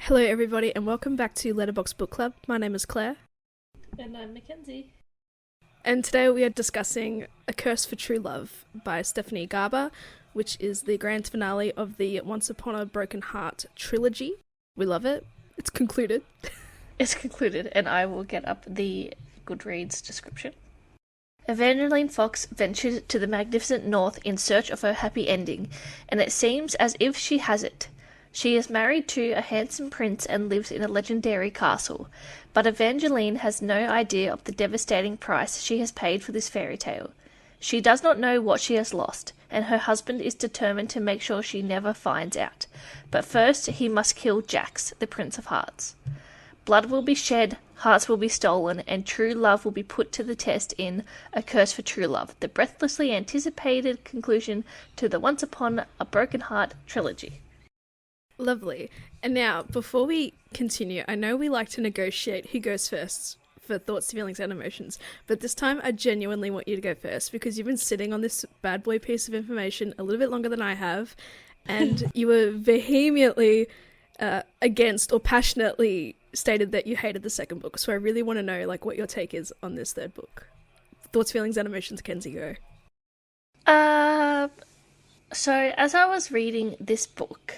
Hello everybody and welcome back to Letterbox Book Club. My name is Claire. And I'm Mackenzie. And today we are discussing A Curse for True Love by Stephanie Garber, which is the grand finale of the Once Upon a Broken Heart trilogy. We love it. It's concluded. It's concluded, and I will get up the Goodreads description. Evangeline Fox ventured to the magnificent north in search of her happy ending, and it seems as if she has it. She is married to a handsome prince and lives in a legendary castle, but Evangeline has no idea of the devastating price she has paid for this fairy tale. She does not know what she has lost, and her husband is determined to make sure she never finds out. But first he must kill Jax, the Prince of Hearts. Blood will be shed, hearts will be stolen, and true love will be put to the test in A Curse for True Love, the breathlessly anticipated conclusion to the Once Upon a Broken Heart trilogy. Lovely. And now, before we continue, I know we like to negotiate who goes first for thoughts, feelings, and emotions, but this time I genuinely want you to go first because you've been sitting on this bad boy piece of information a little bit longer than I have, and you were vehemently against or passionately stated that you hated the second book. So I really want to know what your take is on this third book. Thoughts, feelings, and emotions, Kenzie, go. So as I was reading this book,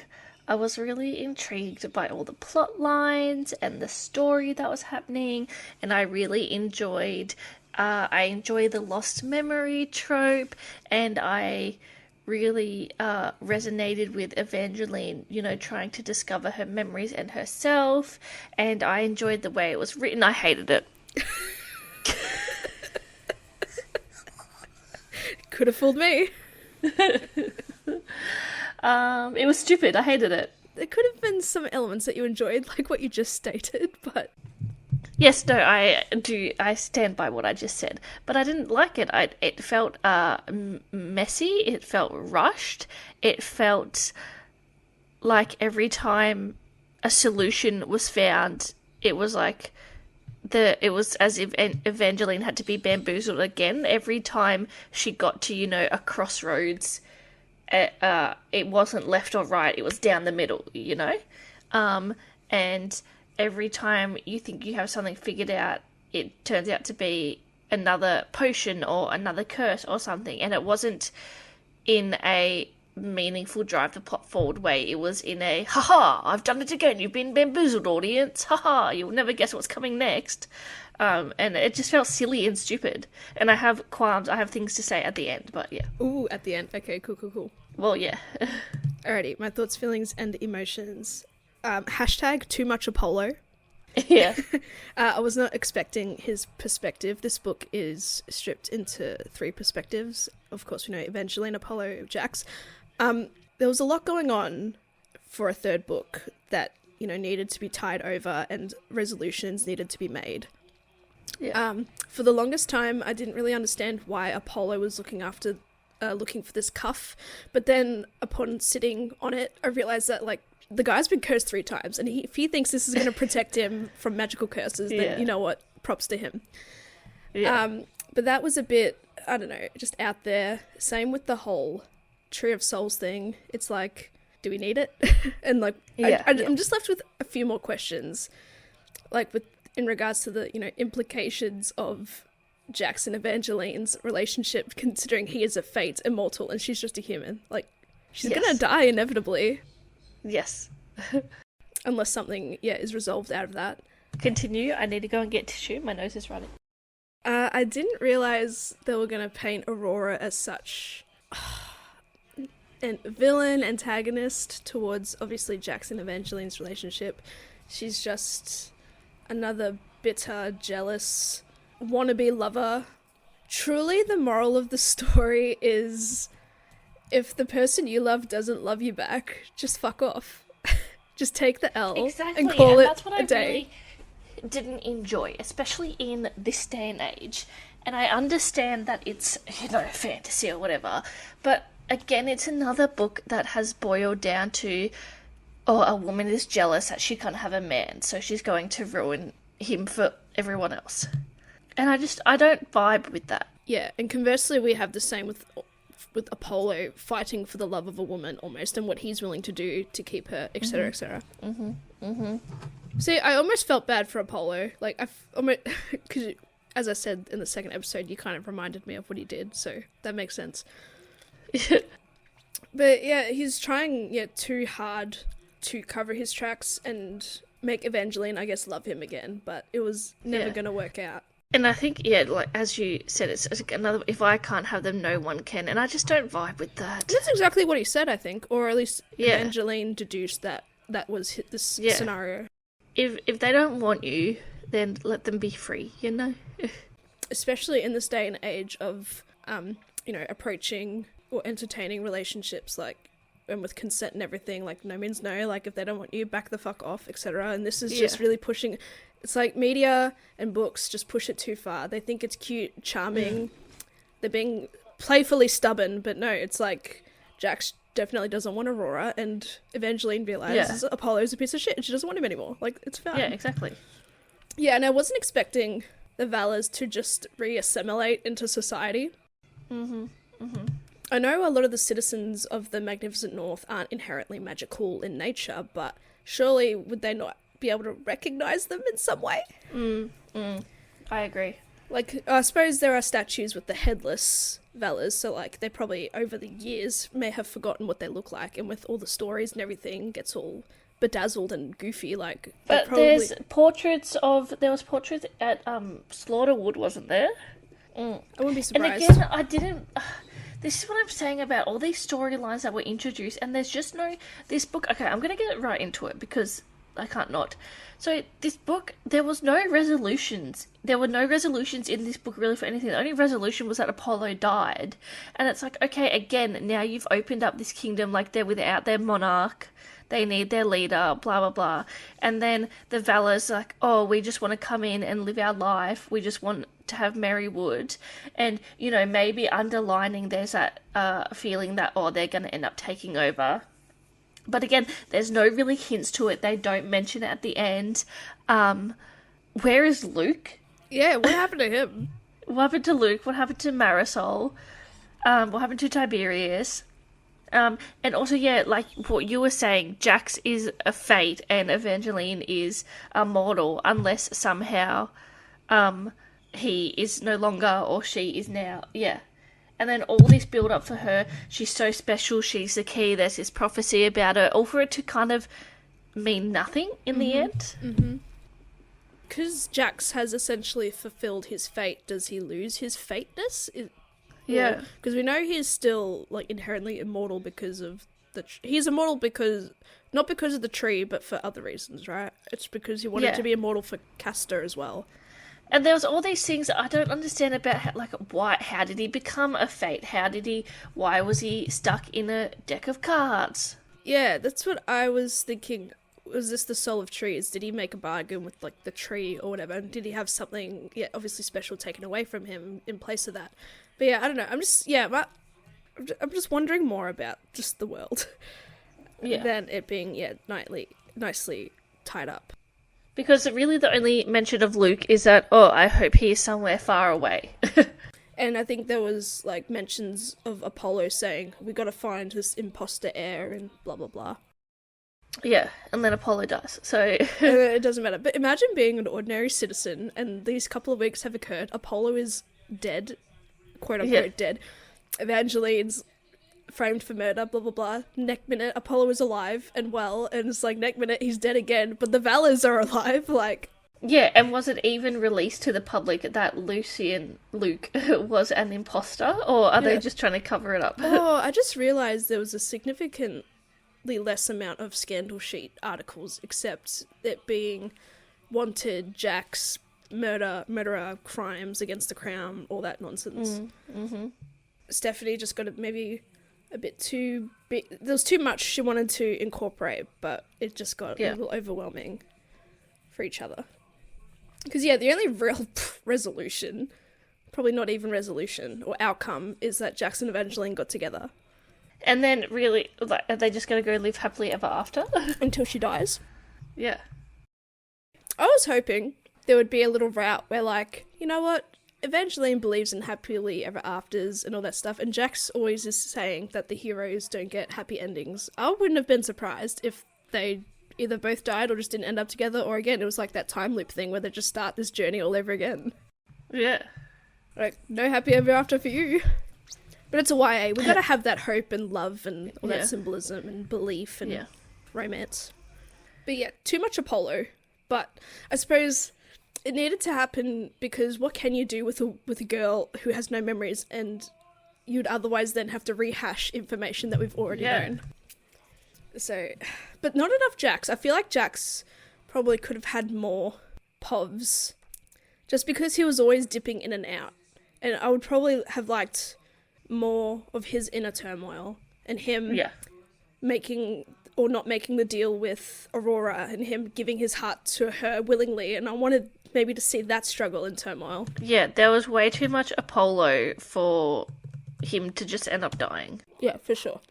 I was really intrigued by all the plot lines and the story that was happening, and I really enjoyed the lost memory trope, and I really resonated with Evangeline, trying to discover her memories and herself, and I enjoyed the way it was written. I hated it. Could have fooled me. It was stupid. I hated it. There could have been some elements that you enjoyed, like what you just stated, but... Yes, no, I do. I stand by what I just said, but I didn't like it. It felt messy. It felt rushed. It felt like every time a solution was found, it was as if Evangeline had to be bamboozled again. Every time she got to a crossroads, it wasn't left or right. It was down the middle. And every time you think you have something figured out, it turns out to be another potion or another curse or something. And it wasn't in a meaningful drive the plot forward way. It was in a, haha, I've done it again. You've been bamboozled, audience. Haha, you'll never guess what's coming next. And it just felt silly and stupid. And I have qualms. I have things to say at the end, but yeah. Ooh, at the end. Okay, cool. Well, yeah. Alrighty, my thoughts, feelings, and emotions. Hashtag too much Apollo. Yeah. I was not expecting his perspective. This book is stripped into three perspectives. Of course, we know Evangeline, Apollo, Jax. There was a lot going on for a third book that, needed to be tied over and resolutions needed to be made. Yeah. For the longest time, I didn't really understand why Apollo was looking for this cuff. But then upon sitting on it, I realized that, the guy's been cursed 3 times, and if he thinks this is going to protect him from magical curses, then you know what? Props to him. Yeah. But that was a bit, I don't know, just out there. Same with the whole Tree of Souls thing. It's do we need it? And I'm just left with a few more questions, in regards to the implications of Jax and Evangeline's relationship, considering he is a fate, immortal, and she's just a human. She's gonna die inevitably. Yes. Unless something, is resolved out of that. Continue. I need to go and get tissue. My nose is running. I didn't realise they were going to paint Aurora as such a villain, antagonist towards, obviously, Jax and Evangeline's relationship. She's just another bitter, jealous, wannabe lover. Truly, the moral of the story is, if the person you love doesn't love you back, just fuck off. Just take the L and call it that's what a day. Really didn't enjoy, especially in this day and age. And I understand that it's, fantasy or whatever, but again, it's another book that has boiled down to, a woman is jealous that she can't have a man, so she's going to ruin him for everyone else. And I don't vibe with that. Yeah, and conversely, we have the same with with Apollo fighting for the love of a woman almost, and what he's willing to do to keep her, etc., etc. See, I almost felt bad for Apollo. Like, because as I said in the second episode, you kind of reminded me of what he did, so that makes sense. But yeah, he's trying too hard to cover his tracks and make Evangeline, I guess, love him again, but it was never going to work out. And I think, like, as you said, it's another, if I can't have them, no one can, and I just don't vibe with that. That's exactly what he said, I think, or at least Evangeline deduced that was this scenario. If they don't want you, then let them be free, you know? Especially in this day and age of, approaching or entertaining relationships, like, and with consent and everything, like, no means no, like, if they don't want you, back the fuck off, etc. And this is just really pushing, it's like media and books just push it too far. They think it's cute, charming, they're being playfully stubborn, but no, it's like, Jax definitely doesn't want Aurora, and Evangeline realizes Apollo's a piece of shit, and she doesn't want him anymore. Like, it's fine. Yeah, exactly. Yeah, and I wasn't expecting the Valors to just re-assimilate into society. I know a lot of the citizens of the Magnificent North aren't inherently magical in nature, but surely would they not be able to recognize them in some way? I agree. Like, I suppose there are statues with the headless Valors, so, like, they probably, over the years, may have forgotten what they look like, and with all the stories and everything, gets all bedazzled and goofy, like... But there was portraits at Slaughterwood, wasn't there? I wouldn't be surprised. And again, I didn't... This is what I'm saying about all these storylines that were introduced, and there's just no... This book... Okay, I'm going to get right into it, because I can't not. So, this book, there was no resolutions. There were no resolutions in this book, really, for anything. The only resolution was that Apollo died. And it's like, okay, again, now you've opened up this kingdom, like, they're without their monarch. They need their leader, blah, blah, blah. And then the Valor's like, oh, we just want to come in and live our life. We just want to have Merrywood. And, maybe underlining there's that feeling that, oh, they're going to end up taking over. But again, there's no really hints to it. They don't mention it at the end. Where is Luke? Yeah, what happened to him? What happened to Luke? What happened to Marisol? What happened to Tiberius? And also, like what you were saying, Jax is a fate and Evangeline is a mortal, unless somehow he is no longer or she is now. Yeah. And then all this build up for her, she's so special, she's the key, there's this prophecy about her, all for it to kind of mean nothing in the end. Because Jax has essentially fulfilled his fate, does he lose his fateness? Yeah. Because we know he's still, like, inherently immortal because of he's immortal because, not because of the tree, but for other reasons, right? It's because he wanted to be immortal for Castor as well. And there was all these things I don't understand about, how did he become a fate? Why was he stuck in a deck of cards? Yeah, that's what I was thinking. Was this the soul of trees? Did he make a bargain with, like, the tree or whatever? And did he have something, obviously special taken away from him in place of that? But yeah, I don't know. I'm just wondering more about just the world. Than it being, nicely tied up. Because really the only mention of Luke is that, oh, I hope he is somewhere far away. And I think there was, like, mentions of Apollo saying, we got to find this imposter heir and blah, blah, blah. Yeah, and then Apollo dies, so... It doesn't matter. But imagine being an ordinary citizen and these couple of weeks have occurred. Apollo is dead, quote-unquote dead. Evangeline's framed for murder, blah, blah, blah. Next minute, Apollo is alive and well, and it's like, next minute, he's dead again, but the Valors are alive, like... Yeah, and was it even released to the public that Luke was an imposter, or are they just trying to cover it up? Oh, I just realised there was a significantly less amount of scandal sheet articles, except it being wanted, Jax, murderer, crimes against the crown, all that nonsense. Stephanie just got maybe a bit too big. There was too much she wanted to incorporate, but it just got a little overwhelming for each other. Because, the only real resolution, probably not even resolution, or outcome, is that Jax and Evangeline got together. And then, really, like, are they just going to go live happily ever after? Until she dies. Yeah. I was hoping there would be a little route where, like, you know what? Evangeline believes in happily ever afters and all that stuff, and Jax always is saying that the heroes don't get happy endings. I wouldn't have been surprised if they either both died or just didn't end up together, or again, it was like that time loop thing where they just start this journey all over again. Yeah. Like, no happy ever after for you. But it's a YA. We've got to have that hope and love and all that symbolism and belief and romance. But yeah, too much Apollo. But I suppose it needed to happen because what can you do with a girl who has no memories, and you'd otherwise then have to rehash information that we've already known. So, but not enough Jax. I feel like Jax probably could have had more povs just because he was always dipping in and out. And I would probably have liked more of his inner turmoil and him making or not making the deal with Aurora and him giving his heart to her willingly. And I wanted maybe to see that struggle and turmoil. Yeah, there was way too much Apollo for him to just end up dying. Yeah, for sure.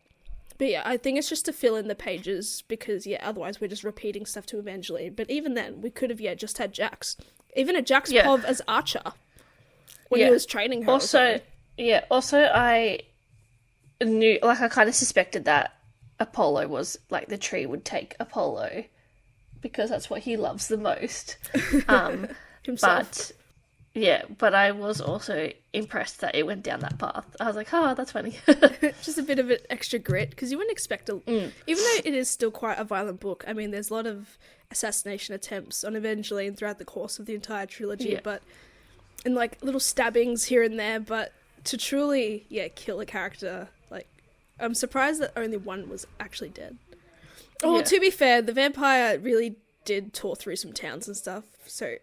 But yeah, I think it's just to fill in the pages because, otherwise we're just repeating stuff to Evangeline. But even then, we could have, just had Jax. Even a Jax Pov as Archer when he was training her. Also, I knew, I kind of suspected that Apollo was, the tree would take Apollo because that's what he loves the most. Himself. But I was also impressed that it went down that path. I was like, oh, that's funny. Just a bit of an extra grit, because you wouldn't expect even though it is still quite a violent book, I mean, there's a lot of assassination attempts on Evangeline throughout the course of the entire trilogy, and little stabbings here and there, but to truly, kill a character, I'm surprised that only one was actually dead. Oh, to be fair, the vampire really did tour through some towns and stuff, so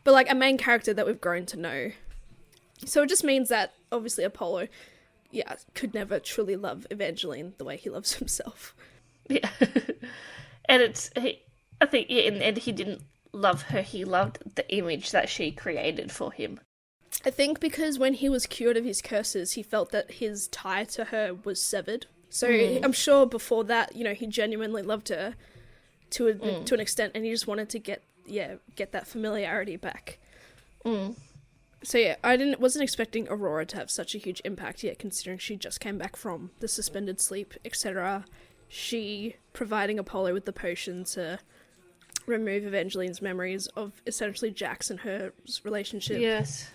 but a main character that we've grown to know, so it just means that obviously Apollo could never truly love Evangeline the way he loves himself. And I think in the end he didn't love her, he loved the image that she created for him. I think because when he was cured of his curses, he felt that his tie to her was severed, so I'm sure before that, he genuinely loved her to an extent, and he just wanted to get that familiarity back. So I wasn't expecting Aurora to have such a huge impact yet, considering she just came back from the suspended sleep, etc. She providing Apollo with the potion to remove Evangeline's memories of essentially Jax and her relationship. Yes.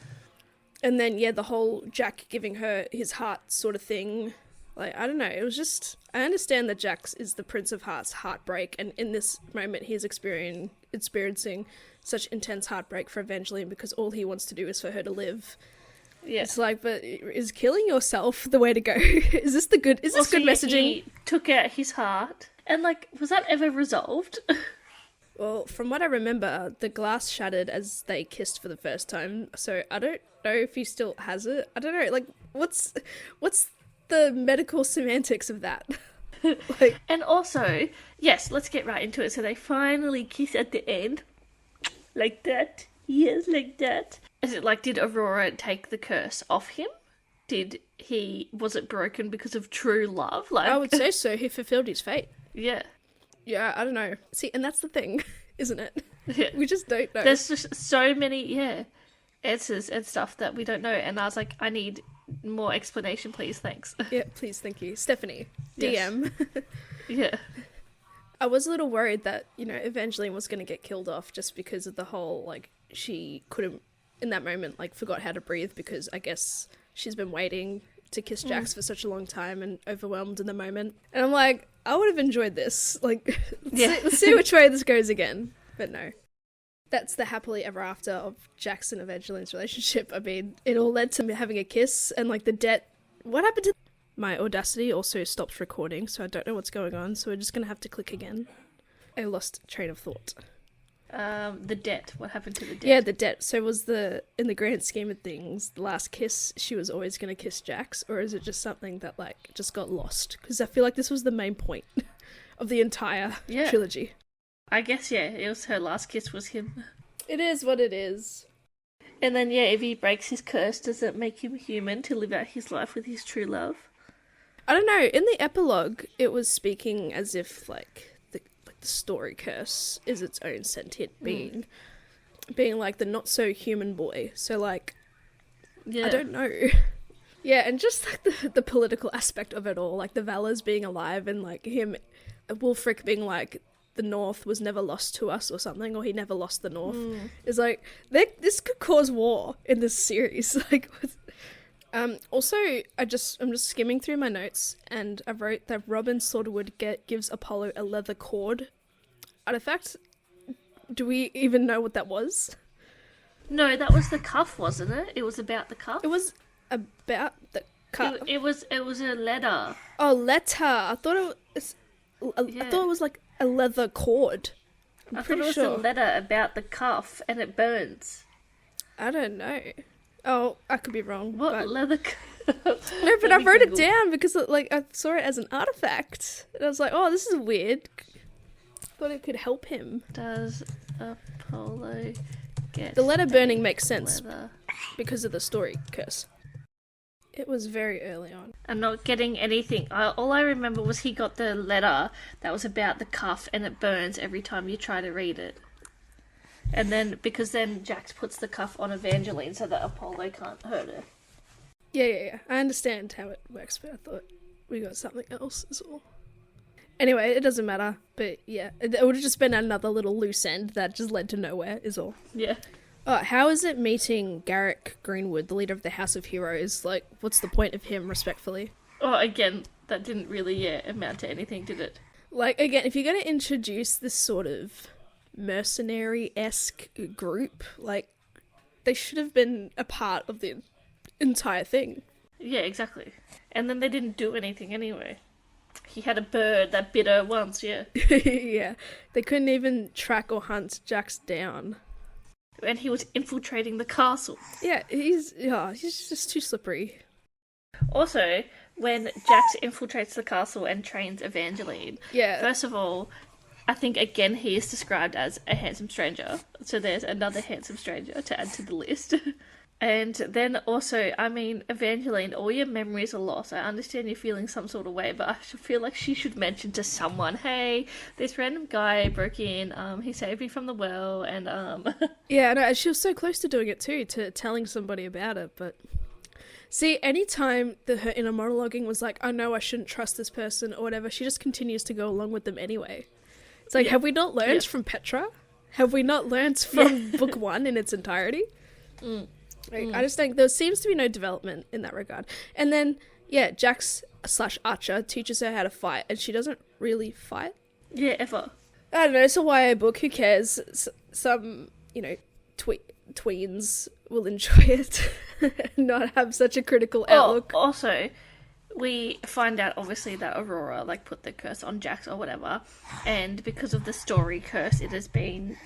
And then the whole Jack giving her his heart sort of thing. I don't know, it was just... I understand that Jax is the Prince of Hearts' heartbreak, and in this moment he's experiencing such intense heartbreak for Evangeline because all he wants to do is for her to live. Yeah. It's but is killing yourself the way to go? Is this good messaging? He took out his heart, and was that ever resolved? Well, from what I remember, the glass shattered as they kissed for the first time, so I don't know if he still has it. I don't know, what's the medical semantics of that? And also, yes, let's get right into it. So they finally kiss at the end. Like that. Yes, like that. Is it did Aurora take the curse off him? Was it broken because of true love? I would say so. He fulfilled his fate. Yeah. Yeah, I don't know. See, and that's the thing, isn't it? Yeah. We just don't know. There's just so many, answers and stuff that we don't know. And I was like, I need more explanation, please. Thanks. Yeah, please. Thank you. Stephanie, DM. Yeah. I was a little worried that, Evangeline was going to get killed off just because of the whole, she couldn't, in that moment, forgot how to breathe because I guess she's been waiting to kiss Jax for such a long time and overwhelmed in the moment. And I'm like, I would have enjoyed this. Let's see which way this goes again. But no. That's the happily ever after of Jax and Evangeline's relationship. I mean, it all led to me having a kiss and the debt. What happened to... My Audacity also stopped recording, so I don't know what's going on, so we're just going to have to click again. I lost train of thought. The debt. What happened to the debt? Yeah, the debt. So was in the grand scheme of things, the last kiss, she was always going to kiss Jax, or is it just something that, just got lost? Because I feel like this was the main point of the entire trilogy. I guess, it was her last kiss was him. It is what it is. And then, if he breaks his curse, does it make him human to live out his life with his true love? I don't know. In the epilogue, it was speaking as if, the story curse is its own sentient being. Being, the not-so-human boy. So, Yeah. I don't know. Yeah, and just like the political aspect of it all, like the Valors being alive and like him, Wulfric being like, the North was never lost to us or something, or he never lost the North, is like, this could cause war in this series. Like, also, I'm just skimming through my notes, and I wrote that Robin Sorderwood gives Apollo a leather cord artifact. Do we even know what that was? No, that was the cuff, wasn't it? It was about the cuff. It was about the cuff. It was a letter. Oh, letter. I thought it was. I thought it was like a leather cord. I thought it was a letter about the cuff, and it burns. I don't know. Oh, I could be wrong. What leather? No, but I wrote it down because I saw it as an artifact, and I was like, oh, this is weird. Thought it could help him. Does Apollo get the letter burning makes sense leather? Because of the story curse. It was very early on. I'm not getting anything. All I remember was he got the letter that was about the cuff, and it burns every time you try to read it. And then, because then Jax puts the cuff on Evangeline so that Apollo can't hurt her. Yeah. I understand how it works, but I thought we got something else is all. Anyway, it doesn't matter, but yeah, it would have just been another little loose end that just led to nowhere is all. Yeah. How is it meeting Garrick Greenwood, the leader of the House of Heroes? Like, what's the point of him, respectfully? Oh, again, that didn't really amount to anything, did it? Like, again, if you're going to introduce this sort of mercenary-esque group, like, they should have been a part of the entire thing. Yeah, exactly. And then they didn't do anything anyway. He had a bird that bit her once, yeah. Yeah. They couldn't even track or hunt Jax down. And he was infiltrating the castle. Yeah, he's just too slippery. Also, when Jax infiltrates the castle and trains Evangeline, first of all, I think again he is described as a handsome stranger. So there's another handsome stranger to add to the list. And then also, I mean, Evangeline, all your memories are lost. I understand you're feeling some sort of way, but I feel like she should mention to someone, hey, this random guy broke in, he saved me from the well, and Yeah, no, she was so close to doing it too, to telling somebody about it, but... See, anytime her inner monologuing was like, I know I shouldn't trust this person, or whatever, she just continues to go along with them anyway. It's like, have we not learned from Petra? Have we not learned from book one in its entirety? I just think there seems to be no development in that regard. And then, Jax / Archer teaches her how to fight, and she doesn't really fight. Yeah, ever. I don't know, it's a YA book, who cares? Some, tweens will enjoy it and not have such a critical outlook. Also, we find out, obviously, that Aurora, put the curse on Jax or whatever, and because of the story curse, it has been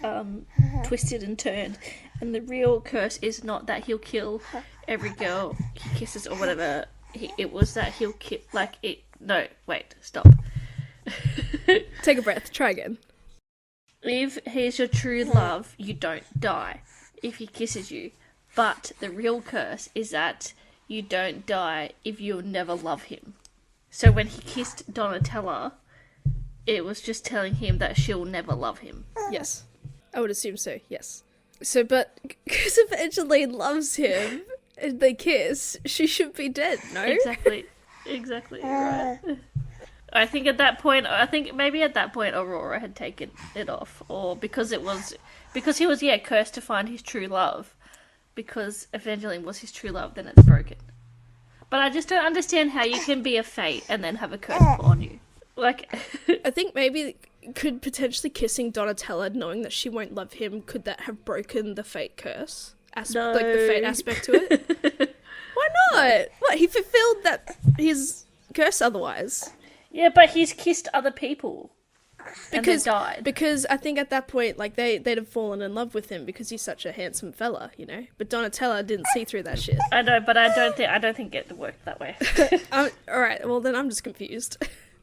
twisted and turned, and the real curse is not that he'll kill every girl he kisses or whatever, it was that he'll kill, no, wait, stop. Take a breath, try again. If he's your true love, you don't die if he kisses you, but the real curse is that you don't die if you'll never love him. So when he kissed Donatella, it was just telling him that she'll never love him. Yes. I would assume so, yes. So, but because Evangeline loves him and they kiss, she should be dead, no? Exactly, right. I think maybe at that point Aurora had taken it off, or because he was cursed to find his true love. Because Evangeline was his true love, then it's broken. But I just don't understand how you can be a fate and then have a curse put on you. I think maybe could potentially kissing Donatella, knowing that she won't love him, could that have broken the fate curse? No. The fate aspect to it? Why not? What, he fulfilled his curse otherwise? Yeah, but he's kissed other people. Because died. Because I think at that point, they'd have fallen in love with him because he's such a handsome fella, But Donatella didn't see through that shit. I know, but I don't think it worked that way. All right, well then I'm just confused.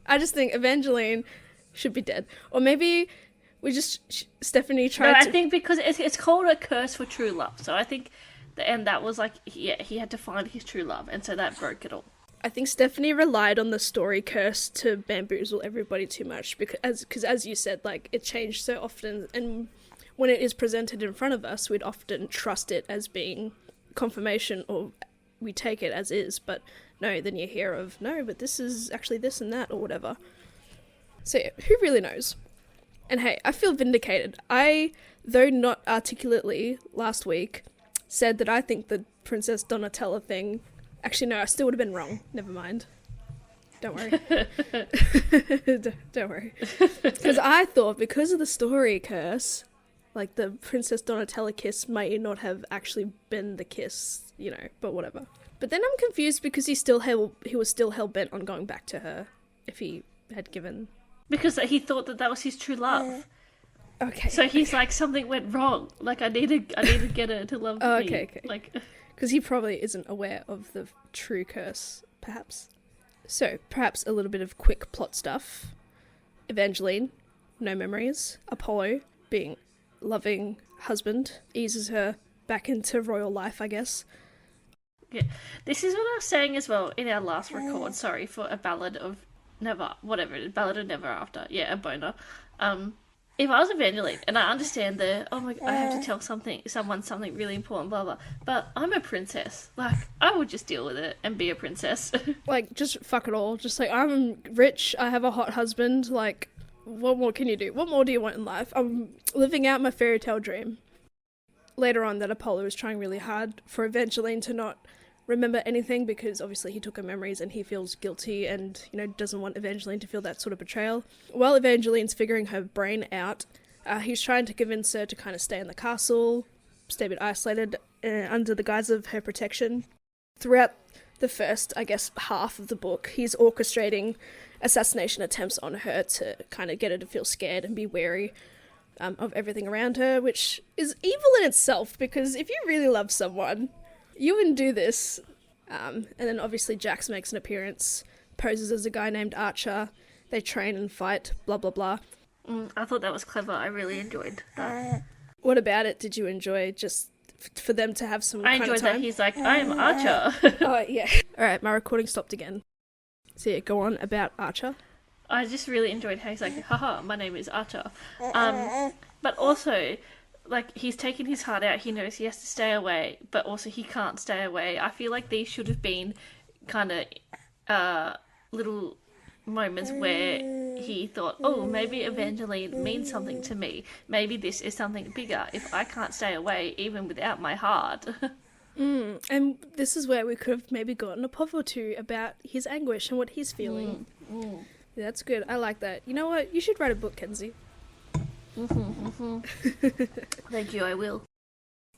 I just think Evangeline should be dead, or maybe Stephanie tried. No, I think because it's called a curse for true love. So I think, and that was he had to find his true love, and so that broke it all. I think Stephanie relied on the story curse to bamboozle everybody too much because as you said, it changed so often, and when it is presented in front of us, we'd often trust it as being confirmation, or we take it as is, but no, then you hear of, no, but this is actually this and that, or whatever. So yeah, who really knows? And hey, I feel vindicated. I, though not articulately last week, said that I think the Princess Donatella thing... Actually, no, I still would have been wrong. Never mind. Don't worry. Don't worry. Because I thought, because of the story curse, like, the Princess Donatella kiss might not have actually been the kiss, you know, but whatever. But then I'm confused because he was still hell-bent on going back to her if he had given... Because he thought that was his true love. Okay. So he's like, something went wrong. Like, I need to get her to love me. Okay. Like... Because he probably isn't aware of the true curse, perhaps. So, perhaps a little bit of quick plot stuff. Evangeline, no memories. Apollo, being loving husband, eases her back into royal life, I guess. Yeah, this is what I was saying as well in our last record. Sorry for a ballad of never, whatever it is, ballad of never after. Yeah, a boner. If I was Evangeline, and I understand I have to tell someone something really important, blah, blah, but I'm a princess. Like, I would just deal with it and be a princess. Like, just fuck it all. Just like, I'm rich, I have a hot husband, like, what more can you do? What more do you want in life? I'm living out my fairy tale dream. Later on, that Apollo is trying really hard for Evangeline to not remember anything, because obviously he took her memories and he feels guilty and, you know, doesn't want Evangeline to feel that sort of betrayal. While Evangeline's figuring her brain out, he's trying to convince her to kind of stay in the castle, stay a bit isolated under the guise of her protection. Throughout the first, I guess, half of the book, he's orchestrating assassination attempts on her to kind of get her to feel scared and be wary of everything around her, which is evil in itself, because if you really love someone, you wouldn't do this. And then obviously Jax makes an appearance, poses as a guy named Archer. They train and fight, blah, blah, blah. I thought that was clever. I really enjoyed that. What about it did you enjoy, just for them to have some kind of time? I enjoyed that he's like, I'm Archer. Oh, yeah. Alright, my recording stopped again. So yeah, go on about Archer. I just really enjoyed how he's like, haha, my name is Archer. But also... like, he's taken his heart out, he knows he has to stay away, but also he can't stay away. I feel like these should have been kind of little moments where he thought, oh, maybe Evangeline means something to me. Maybe this is something bigger if I can't stay away even without my heart. And this is where we could have maybe gotten a pop or two about his anguish and what he's feeling. Yeah, that's good. I like that. You know what? You should write a book, Kenzie. Thank you, I will.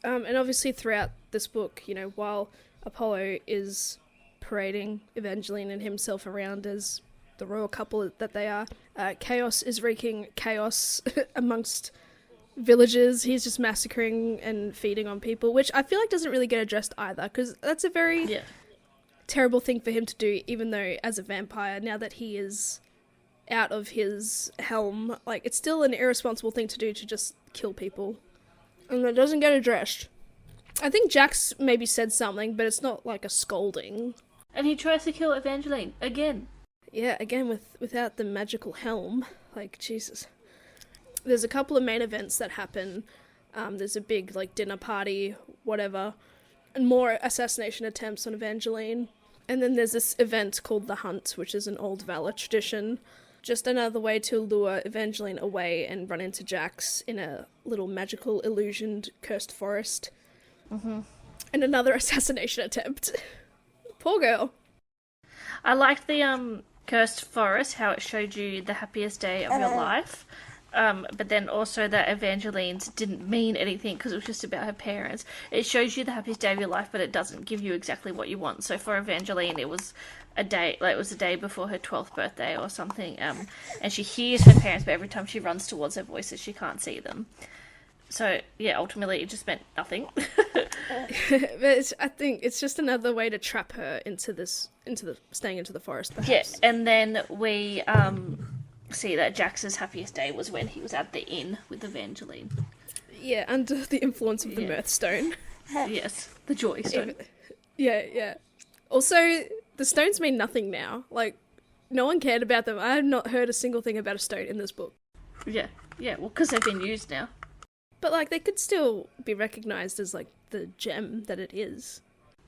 And obviously throughout this book, you know, while Apollo is parading Evangeline and himself around as the royal couple that they are, chaos is wreaking chaos amongst villages. He's just massacring and feeding on people, which I feel like doesn't really get addressed either, because that's a very terrible thing for him to do, even though as a vampire, now that he is out of his helm, like, it's still an irresponsible thing to do, to just kill people. And that doesn't get addressed. I think Jax maybe said something, but it's not like a scolding. And he tries to kill Evangeline again. Yeah, again without the magical helm. Like, Jesus. There's a couple of main events that happen. There's a big, like, dinner party, whatever, and more assassination attempts on Evangeline. And then there's this event called the Hunt, which is an old Valor tradition. Just another way to lure Evangeline away and run into Jax in a little magical, illusioned, cursed forest. And another assassination attempt. Poor girl. I liked the cursed forest, how it showed you the happiest day of your life. But then also that Evangeline's didn't mean anything because it was just about her parents. It shows you the happiest day of your life, but it doesn't give you exactly what you want. So for Evangeline, it was a day, like it was the day before her 12th birthday or something. And she hears her parents, but every time she runs towards their voices, she can't see them. So yeah, ultimately it just meant nothing. But I think it's just another way to trap her into staying into the forest, perhaps. Yeah, and then we see that Jax's happiest day was when he was at the inn with Evangeline. Yeah, under the influence of the Mirth Stone. Yes, the Joy Stone. Yeah. Also, the stones mean nothing now. Like, no one cared about them. I have not heard a single thing about a stone in this book. Yeah, well, because they've been used now. But, like, they could still be recognised as, like, the gem that it is.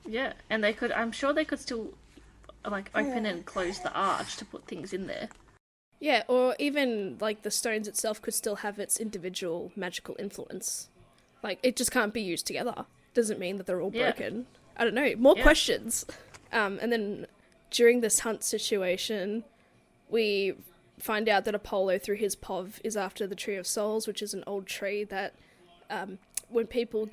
Yeah, and I'm sure they could still, like, open and close the arch to put things in there. Yeah, or even, like, the stones itself could still have its individual magical influence. Like, it just can't be used together. Doesn't mean that they're all broken. I don't know. More questions. And then during this hunt situation, we find out that Apollo, through his POV, is after the Tree of Souls, which is an old tree that, when people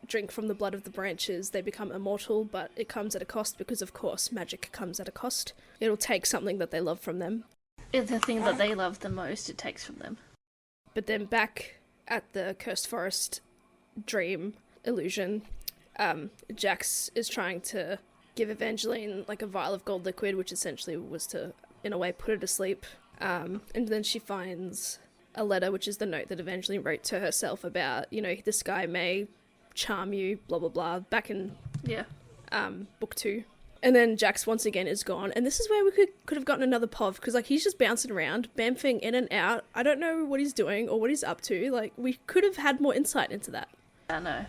drink from the blood of the branches, they become immortal, but it comes at a cost because, of course, magic comes at a cost. It'll take something that they love from them. It's the thing that they love the most, it takes from them. But then back at the Cursed Forest dream illusion, Jax is trying to give Evangeline, like, a vial of gold liquid, which essentially was to, in a way, put her to sleep. And then she finds a letter, which is the note that Evangeline wrote to herself about, you know, this guy may charm you, blah, blah, blah, back in book 2. And then Jax once again is gone. And this is where we could have gotten another POV, because, like, he's just bouncing around, bamfing in and out. I don't know what he's doing or what he's up to. Like, we could have had more insight into that. I know.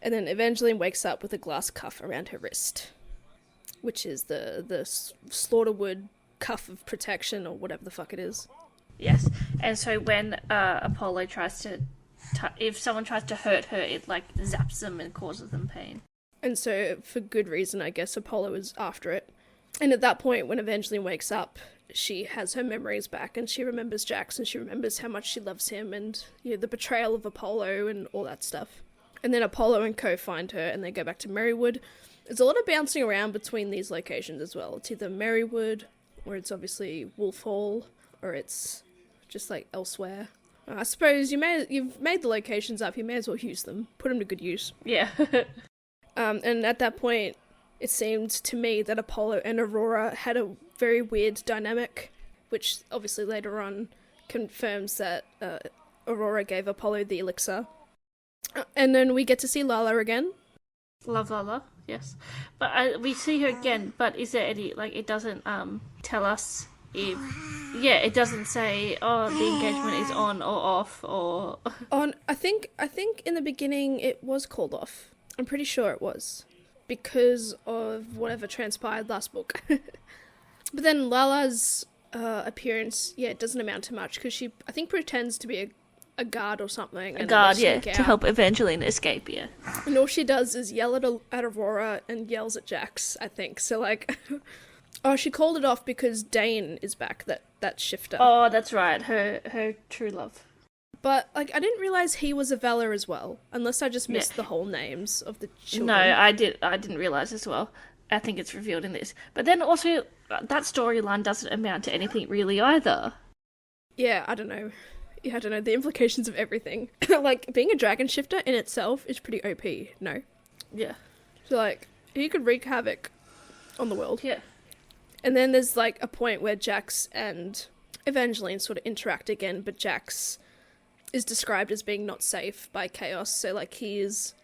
And then Evangeline wakes up with a glass cuff around her wrist, which is the Slaughterwood cuff of protection, or whatever the fuck it is. Yes, and so when Apollo tries to... if someone tries to hurt her, it, like, zaps them and causes them pain. And so, for good reason, I guess, Apollo is after it. And at that point, when Evangeline wakes up, she has her memories back, and she remembers Jax, and she remembers how much she loves him, and, you know, the betrayal of Apollo, and all that stuff. And then Apollo and co find her, and they go back to Merrywood. There's a lot of bouncing around between these locations as well. It's either Merrywood, or it's obviously Wolf Hall, or it's just, like, elsewhere. I suppose you've made the locations up, you may as well use them. Put them to good use. Yeah. And at that point, it seemed to me that Apollo and Aurora had a very weird dynamic, which obviously later on confirms that Aurora gave Apollo the elixir. And then we get to see Lala again. Love Lala, yes. But we see her again, but is there any, like, it doesn't tell us if... Yeah, it doesn't say, oh, the engagement is on or off, or... On, I think in the beginning it was called off. I'm pretty sure it was. Because of whatever transpired last book. But then Lala's appearance, it doesn't amount to much, because she, I think, pretends to be a guard or something. A guard, to help Evangeline escape, yeah. And all she does is yell at Aurora and yells at Jax, I think. So, like... Oh, she called it off because Dane is back, that shifter. Oh, that's right, her true love. But, like, I didn't realise he was a Valar as well, unless I just missed the whole names of the children. No, I didn't realise as well. I think it's revealed in this. But then also, that storyline doesn't amount to anything really either. Yeah, I don't know. Yeah, I don't know, the implications of everything. Like, being a dragon shifter in itself is pretty OP, no? Yeah. So, like, he could wreak havoc on the world. Yeah. And then there's, like, a point where Jax and Evangeline sort of interact again, but Jax is described as being not safe by Chaos, so, like, he is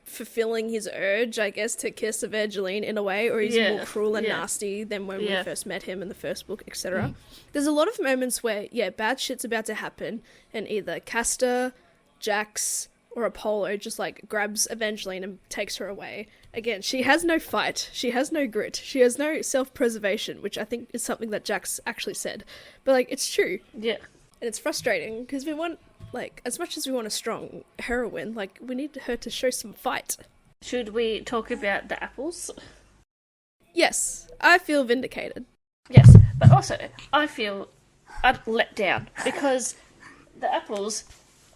fulfilling his urge, I guess, to kiss Evangeline in a way, or he's more cruel and nasty than when we first met him in the first book, etc. There's a lot of moments where, bad shit's about to happen, and either Castor, Jax, or Apollo just, like, grabs Evangeline and takes her away. Again, she has no fight, she has no grit, she has no self-preservation, which I think is something that Jax actually said. But, like, it's true. Yeah. And it's frustrating, because we want, like, as much as we want a strong heroine, like, we need her to show some fight. Should we talk about the apples? Yes, I feel vindicated. Yes, but also, I feel let down, because the apples,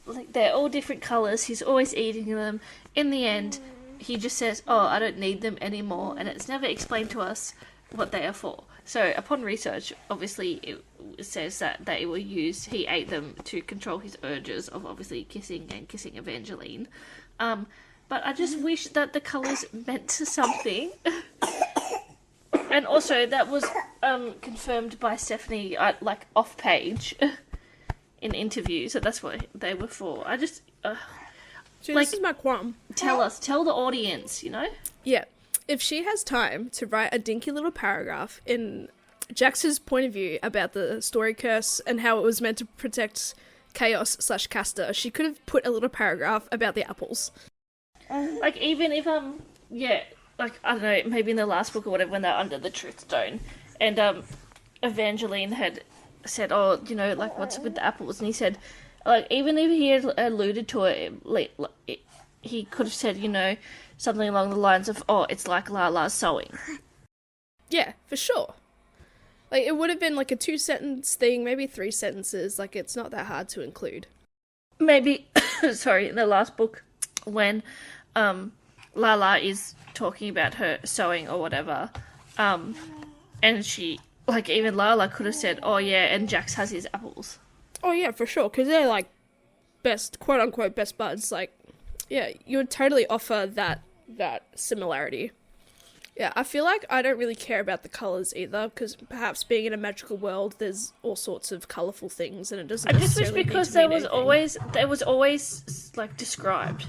like, they're all different colours, he's always eating them. In the end, he just says, oh, I don't need them anymore, and it's never explained to us what they are for. So, upon research, obviously, it says that they were used, he ate them to control his urges of obviously kissing Evangeline. But I just wish that the colours meant something. And also, that was confirmed by Stephanie, like, off-page in interviews, that that's what they were for. I just... So like, this is my qualm. Tell the audience, you know? Yeah. If she has time to write a dinky little paragraph in Jax's point of view about the story curse and how it was meant to protect Chaos / Castor, she could have put a little paragraph about the apples. Like, even if, yeah, like, I don't know, maybe in the last book or whatever, when they're under the Truth Stone, and, Evangeline had said, oh, you know, like, what's with the apples? And he said, like, even if he had alluded to it, like, he could have said, you know, something along the lines of, oh, it's like Lala's sewing. Yeah, for sure. Like, it would have been like a 2-sentence thing, maybe 3 sentences. Like, it's not that hard to include. Maybe, sorry, in the last book, when Lala is talking about her sewing or whatever, and she, like, even Lala could have said, oh yeah, and Jax has his apples. Oh yeah, for sure, because they're like best, quote-unquote, best buds. Like, yeah, you would totally offer that similarity. Yeah, I feel like I don't really care about the colours either, because perhaps being in a magical world, there's all sorts of colourful things, and it doesn't necessarily need to mean anything. I just wish because there was always, like, described.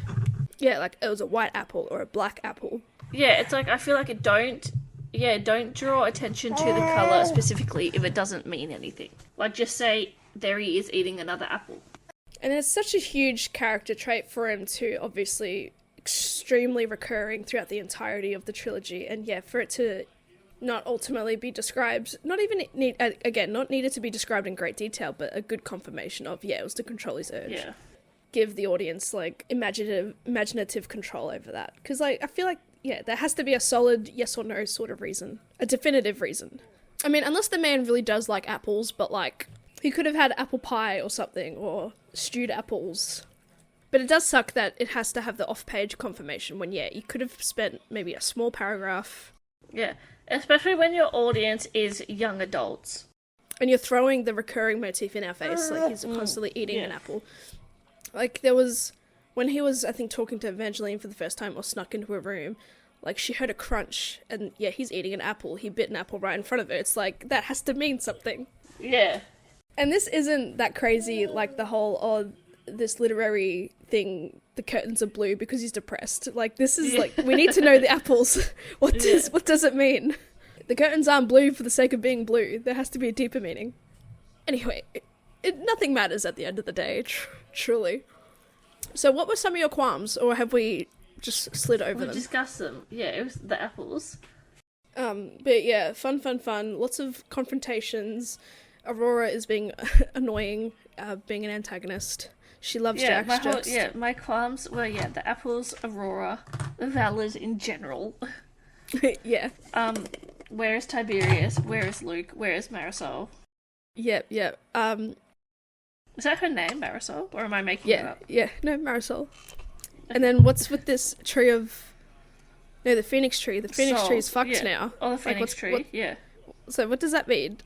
Yeah, like, it was a white apple or a black apple. Yeah, it's like, I feel like don't draw attention to the colour specifically if it doesn't mean anything. Like, just say, there he is eating another apple. And it's such a huge character trait for him to, obviously, extremely recurring throughout the entirety of the trilogy, and yeah, for it to not ultimately be described, not needed to be described in great detail, but a good confirmation of, yeah, it was to control his urge. Yeah. Give the audience, like, imaginative control over that. Because, like, I feel like, yeah, there has to be a solid yes or no sort of reason. A definitive reason. I mean, unless the man really does like apples, but, like, he could have had apple pie or something, or stewed apples. But it does suck that it has to have the off-page confirmation when, yeah, you could have spent maybe a small paragraph. Yeah, especially when your audience is young adults. And you're throwing the recurring motif in our face, like he's constantly eating an apple. Like, there was, when he was, I think, talking to Evangeline for the first time, or snuck into a room, like, she heard a crunch, and yeah, he's eating an apple, he bit an apple right in front of her. It's like, that has to mean something. Yeah. And this isn't that crazy, like the whole, oh, this literary thing, the curtains are blue because he's depressed. Like, this is like, we need to know the apples. What does it mean? The curtains aren't blue for the sake of being blue. There has to be a deeper meaning. Anyway, nothing matters at the end of the day, truly. So what were some of your qualms, or have we just slid over them? We discussed them. Yeah, it was the apples. But yeah, fun. Lots of confrontations. Aurora is being annoying, being an antagonist. She loves Jax. My qualms were, the apples, Aurora, the Valors in general. Yeah. Where is Tiberius? Where is Luke? Where is Marisol? Yep. Is that her name, Marisol? Or am I making it up? Yeah, no, Marisol. And then what's with this tree of... No, the Phoenix tree. The Phoenix tree is fucked now. Oh, the Phoenix tree, yeah. So what does that mean?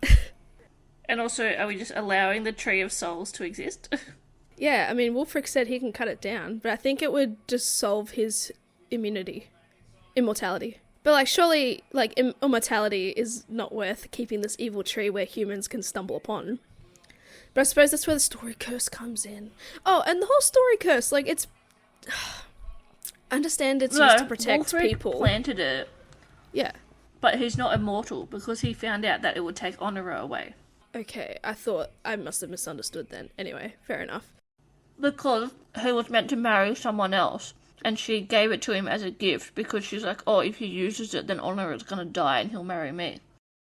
And also, are we just allowing the Tree of Souls to exist? Yeah, I mean, Wulfric said he can cut it down, but I think it would just solve his immortality. But, like, surely, like, immortality is not worth keeping this evil tree where humans can stumble upon. But I suppose that's where the story curse comes in. Oh, and the whole story curse, like, it's... I understand it's used to protect Wulfric people. Planted it. Yeah. But he's not immortal because he found out that it would take Honora away. Okay, I thought I must have misunderstood then. Anyway, fair enough. Because he was meant to marry someone else, and she gave it to him as a gift because she's like, oh, if he uses it, then Honora's gonna die and he'll marry me.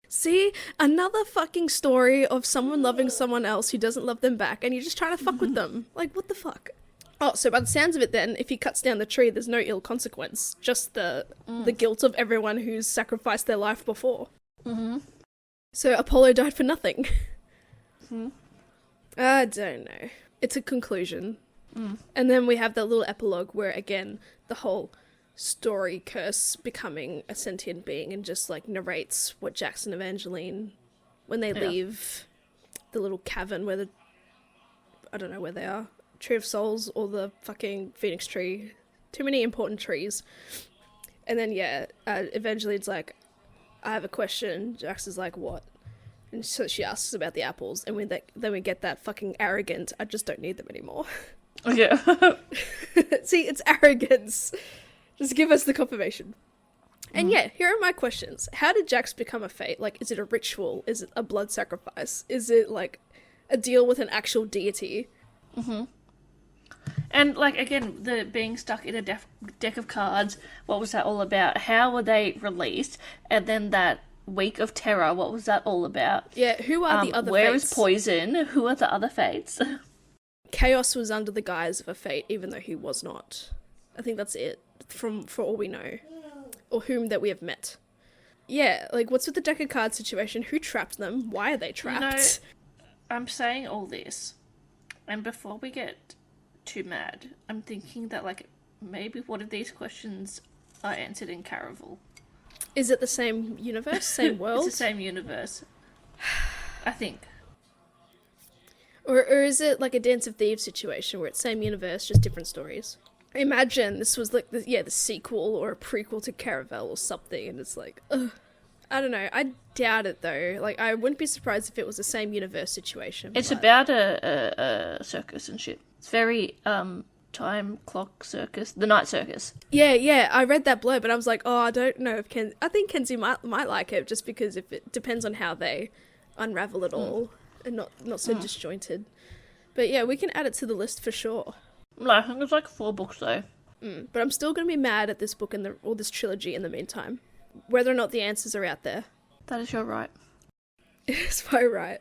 See? Another fucking story of someone loving someone else who doesn't love them back, and you're just trying to fuck with them. Like, what the fuck? Oh, so by the sounds of it then, if he cuts down the tree, there's no ill consequence. Just the guilt of everyone who's sacrificed their life before. Mm-hmm. So Apollo died for nothing. I don't know. It's a conclusion. And then we have that little epilogue where, again, the whole story curse becoming a sentient being and just, like, narrates what Jax and Evangeline, when they leave the little cavern where I don't know where they are, Tree of Souls or the fucking Phoenix tree. Too many important trees. And then, Evangeline's like, I have a question. Jax is like, what? And so she asks about the apples, and then we get that fucking arrogant, I just don't need them anymore. Yeah. See, it's arrogance. Just give us the confirmation. And here are my questions. How did Jax become a Fate? Like, is it a ritual? Is it a blood sacrifice? Is it, like, a deal with an actual deity? And, like, again, the being stuck in a deck of cards, what was that all about? How were they released? And then that week of terror, what was that all about? Yeah, who are the other where fates? is Poison? Who are the other fates? Chaos was under the guise of a fate, even though he was not. I think that's it, for all we know. Or whom that we have met. Yeah, like, what's with the deck of cards situation? Who trapped them? Why are they trapped? I'm saying all this, and before we get too mad, I'm thinking that, like, maybe one of these questions are answered in Caraval. Is it the same universe? Same world? It's the same universe. I think. Or is it like a Dance of Thieves situation where it's same universe, just different stories? Imagine this was like the sequel or a prequel to Caraval or something, and it's like, ugh. I don't know. I doubt it though. Like, I wouldn't be surprised if it was the same universe situation. It's about a circus and shit. It's very time clock circus, the night circus. Yeah. I read that blurb, but I was like, oh, I don't know if I think Kenzie might like it, just because if it depends on how they unravel it all and not so disjointed. But yeah, we can add it to the list for sure. No, I think it's like 4 books though. But I'm still gonna be mad at this book and or this trilogy in the meantime, whether or not the answers are out there. That is your right. It's my right.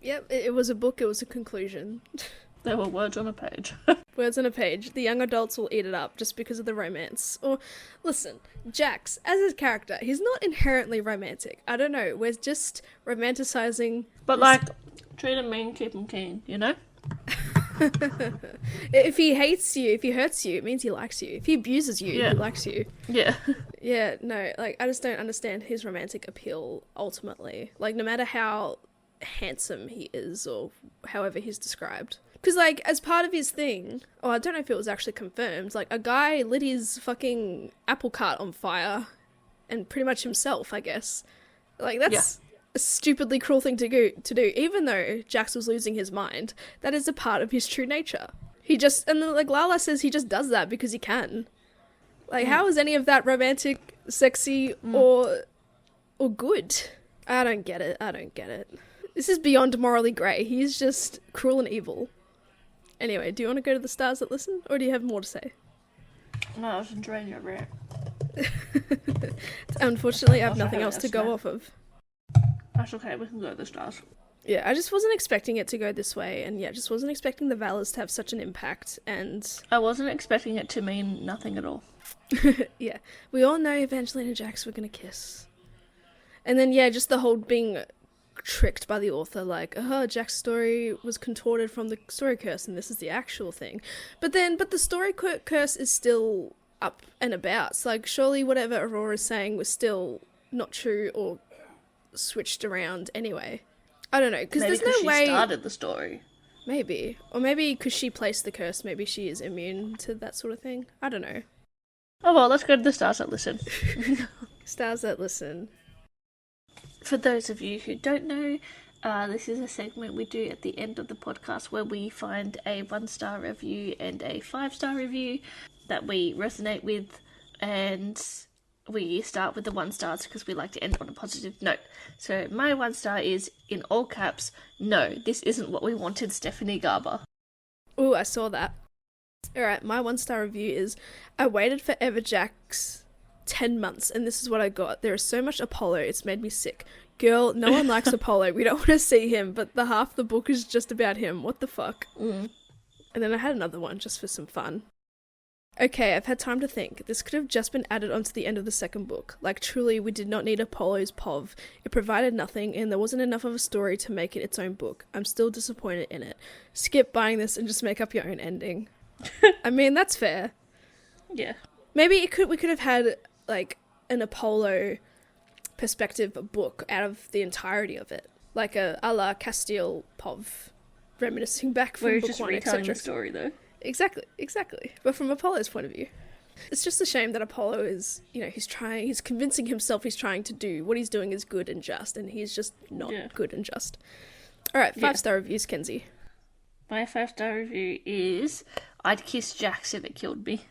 Yep, it was a book. It was a conclusion. There were words on a page. Words on a page. The young adults will eat it up just because of the romance. Or, listen, Jax, as his character, he's not inherently romantic. I don't know, we're just romanticizing... But, like, treat him mean, keep him keen, you know? If he hates you, if he hurts you, it means he likes you. If he abuses you, he likes you. Yeah. Yeah, no, like, I just don't understand his romantic appeal, ultimately. Like, no matter how handsome he is, or however he's described. Because, like, as part of his thing, I don't know if it was actually confirmed, like, a guy lit his fucking apple cart on fire, and pretty much himself, I guess. Like, that's a stupidly cruel thing to do, even though Jax was losing his mind. That is a part of his true nature. He just, and then, like, Lala says he just does that because he can. Like, how is any of that romantic, sexy, or good? I don't get it. This is beyond morally grey. He's just cruel and evil. Anyway, do you want to go to the stars that listen, or do you have more to say? No, I was enjoying your rant. Unfortunately, I have nothing else to go off of. That's okay, we can go to the stars. Yeah, I just wasn't expecting it to go this way, and just wasn't expecting the Valors to have such an impact, and... I wasn't expecting it to mean nothing at all. Yeah, we all know Evangeline and Jax were gonna kiss. And then, just the whole being tricked by the author, like, Jack's story was contorted from the story curse and this is the actual thing. But the story curse is still up and about. So, like, surely whatever Aurora's saying was still not true or switched around anyway. I don't know, because there's no way... she started the story. Maybe. Or maybe because she placed the curse, maybe she is immune to that sort of thing. I don't know. Oh well, let's go to the stars that listen. Stars that listen. For those of you who don't know, this is a segment we do at the end of the podcast where we find a 1-star review and a 5-star review that we resonate with, and we start with the 1 stars because we like to end on a positive note. So my 1 star is, in all caps, no, this isn't what we wanted, Stephanie Garber. Ooh, I saw that. Alright, my 1-star review is, I waited for Everjack's 10 months, and this is what I got. There is so much Apollo, it's made me sick. Girl, no one likes Apollo. We don't want to see him, but the half the book is just about him. What the fuck? And then I had another one just for some fun. Okay, I've had time to think. This could have just been added onto the end of the second book. Like, truly, we did not need Apollo's POV. It provided nothing, and there wasn't enough of a story to make it its own book. I'm still disappointed in it. Skip buying this and just make up your own ending. I mean, that's fair. Yeah. Maybe we could have had, like, an Apollo perspective book out of the entirety of it. Like a la Castile POV, reminiscing back from book 1, etc. retelling the story, though. Exactly. But from Apollo's point of view. It's just a shame that Apollo is, he's convincing himself he's trying to do what he's doing is good and just, and he's just not good and just. Alright, 5-star reviews, Kenzie. My 5-star review is, I'd kiss Jax if it killed me.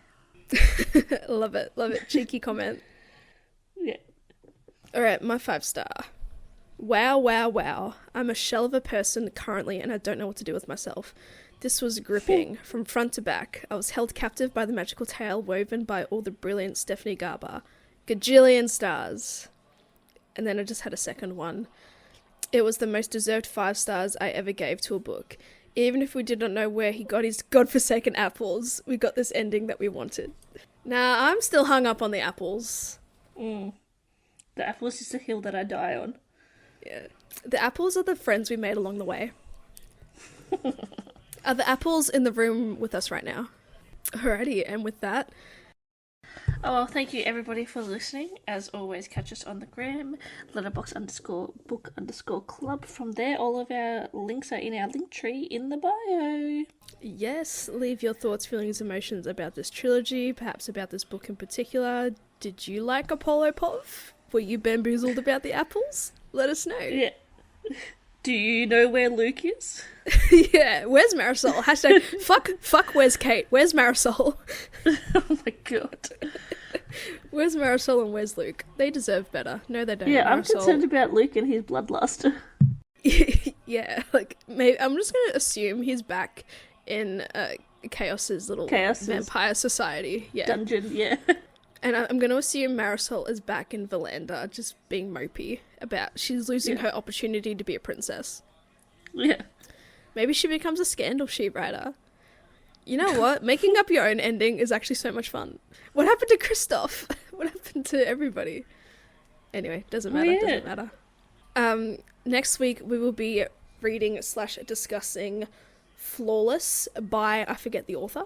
Love it. Cheeky comment. Yeah. Alright, my 5-star. Wow. I'm a shell of a person currently and I don't know what to do with myself. This was gripping from front to back. I was held captive by the magical tale woven by all the brilliant Stephanie Garber. Gajillion stars. And then I just had a second one. It was the most deserved 5 stars I ever gave to a book. Even if we did not know where he got his godforsaken apples, we got this ending that we wanted. Now, I'm still hung up on the apples. The apples is the hill that I die on. Yeah. The apples are the friends we made along the way. Are the apples in the room with us right now? Alrighty, and with that... Oh, well, thank you everybody for listening. As always, catch us on the gram, letterbox_book_club. From there, all of our links are in our link tree in the bio. Yes, leave your thoughts, feelings, emotions about this trilogy, perhaps about this book in particular. Did you like Apollo Pov? Were you bamboozled about the apples? Let us know. Yeah. Do you know where Luke is? Yeah, where's Marisol? Hashtag fuck where's Kate? Where's Marisol? Oh my god. Where's Marisol and where's Luke? They deserve better. No, they don't. Yeah, Marisol. I'm concerned about Luke and his bloodlust. Yeah, like, maybe I'm just gonna assume he's back in Chaos's little vampire society. Yeah. Dungeon, yeah. And I'm going to assume Marisol is back in Valanda, just being mopey about she's losing her opportunity to be a princess. Yeah. Maybe she becomes a scandal sheet writer. You know what? Making up your own ending is actually so much fun. What happened to Kristoff? What happened to everybody? Anyway, doesn't matter. Doesn't matter. Next week we will be reading / discussing Flawless by, I forget the author.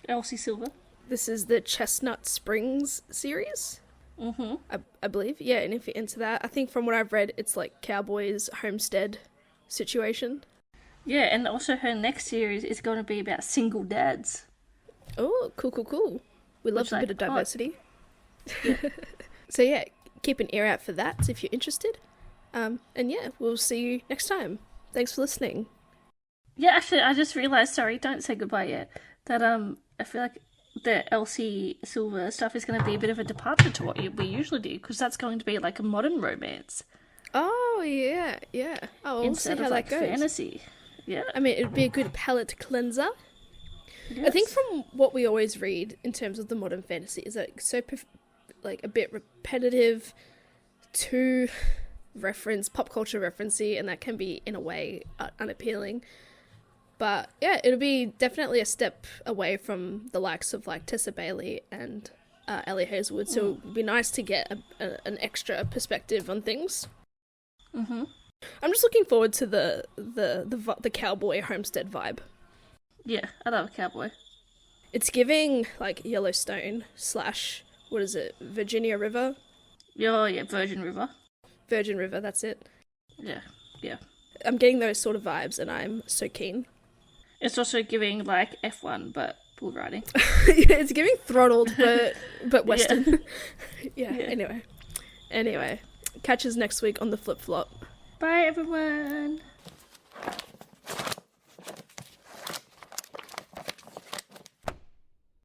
Elsie Silver. This is the Chestnut Springs series. Mm-hmm. I believe. Yeah, and if you're into that, I think from what I've read, it's like Cowboys homestead situation. Yeah, and also her next series is going to be about single dads. Oh, cool. We love a bit of diversity. Yeah. So yeah, keep an ear out for that if you're interested. And yeah, we'll see you next time. Thanks for listening. Yeah, actually, I just realised, sorry, don't say goodbye yet, that I feel like the Elsie Silver stuff is going to be a bit of a departure to what we usually do, because that's going to be like a modern romance. Oh, yeah. Oh, we'll see how that goes. Fantasy. Yeah. I mean, it'd be a good palate cleanser. Yes. I think from what we always read in terms of the modern fantasy is that it's so a bit repetitive, too pop culture referencey, and that can be in a way unappealing. But yeah, it'll be definitely a step away from the likes of like Tessa Bailey and Ellie Hazelwood, so it'd be nice to get an extra perspective on things. Mm-hmm. I'm just looking forward to the cowboy homestead vibe. Yeah, I love a cowboy. It's giving like Yellowstone / what is it, Virginia River? Oh yeah, Virgin River. Virgin River, that's it. Yeah. I'm getting those sort of vibes, and I'm so keen. It's also giving like F1, but bull riding. It's giving Throttled, but Western. Yeah. Anyway, catch us next week on the Flip Flop. Bye everyone.